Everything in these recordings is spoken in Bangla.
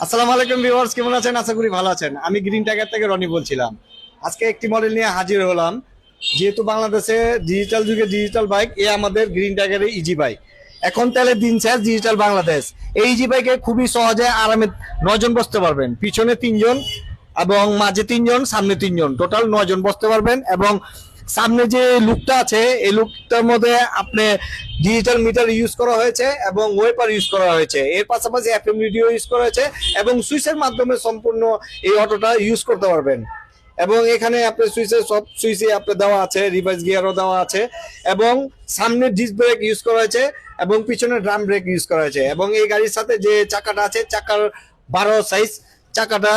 আসসালামু আলাইকুম ভিউয়ার্স, কেমন আছেন? আশা করি ভালো আছেন। আমি গ্রিন টাইগার থেকে রনি বলছিলাম। আজকে একটি মডেল নিয়ে হাজির হলাম। যেহেতু বাংলাদেশে ডিজিটাল যুগে ডিজিটাল বাইক, আমাদের গ্রিন টাইগারের ইজি বাইক। এখন তেলের দিন শেষ, ডিজিটাল বাংলাদেশ। এই ইজি বাইকে খুবই সহজে আরামে 9 জন বসতে পারবেন। পিছনে 3 জন এবং মাঝে 3 জন, সামনে 3 জন, টোটাল 9 জন বসতে পারবেন। এবং সামনে যে লুকটা আছে, এই লুকটার মধ্যে আপনি ডিজিটাল মিটার ইউজ করা হয়েছে এবং ওয়েপার ইউজ করা হয়েছে। এর পাশাপাশি এফএম রেডিও ইউজ করা হয়েছে এবং সুইচের মাধ্যমে সম্পূর্ণ এই অটোটা ইউজ করতে পারবেন। এবং এখানে আপনার সব সুইচে আপনার দেওয়া আছে, রিভার্স গিয়ারও দেওয়া আছে এবং সামনে ডিস্ক ব্রেক ইউজ করা হয়েছে এবং পিছনে ড্রাম ব্রেক ইউজ করা হয়েছে। এবং এই গাড়ির সাথে যে চাকাটা আছে, চাকার 12 সাইজ, চাকাটা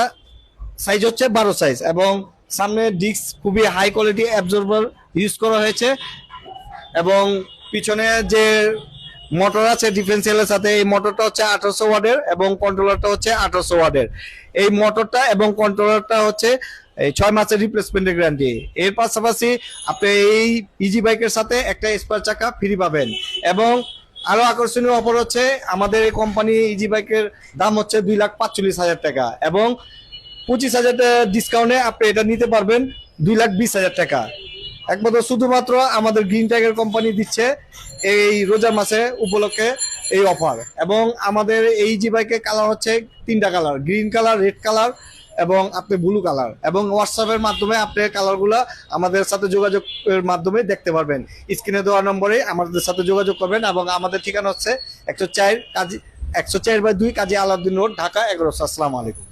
সাইজ হচ্ছে 12 সাইজ এবং সামনে ডিস্ক খুবই হাই কোয়ালিটি অ্যাবজর্বার ইউজ করা হয়েছে। এবং পিছনে যে মোটর আছে ডিফারেন্সিয়ালের সাথে, এই মোটরটা হচ্ছে 1800 ওয়াটের এবং কন্ট্রোলারটা হচ্ছে 1800 ওয়াটের। এই মোটরটা এবং কন্ট্রোলারটা হচ্ছে এই 6 মাসের রিপ্লেসমেন্টের গ্যারান্টি। এর পাশাপাশি আপনি এই ইজি বাইকের সাথে একটা স্পেয়ার চাকা ফ্রি পাবেন। এবং আরো আকর্ষণীয় অফার হচ্ছে, আমাদের এই কোম্পানি ইজি বাইকের দাম হচ্ছে 2,45,000 টাকা এবং 25,000 টাকা ডিসকাউন্টে আপনি এটা নিতে পারবেন 2,20,000 টাকা। একমাত্র শুধুমাত্র আমাদের গ্রিন টাইগার কোম্পানি দিচ্ছে এই রোজা মাসে উপলক্ষে এই অফার। এবং আমাদের এই জি বাইকের কালার হচ্ছে 3টা colour, green colour, red colour এবং আপনি ব্লু কালার। এবং হোয়াটসঅ্যাপের মাধ্যমে আপনি কালারগুলো আমাদের সাথে যোগাযোগের মাধ্যমে দেখতে পারবেন। স্ক্রিনে দেওয়া নম্বরে আমাদের সাথে যোগাযোগ করবেন। এবং আমাদের ঠিকানা হচ্ছে 104/2 কাজী আলাউদ্দিন রোড, ঢাকা 1100। আসসালামু আলাইকুম।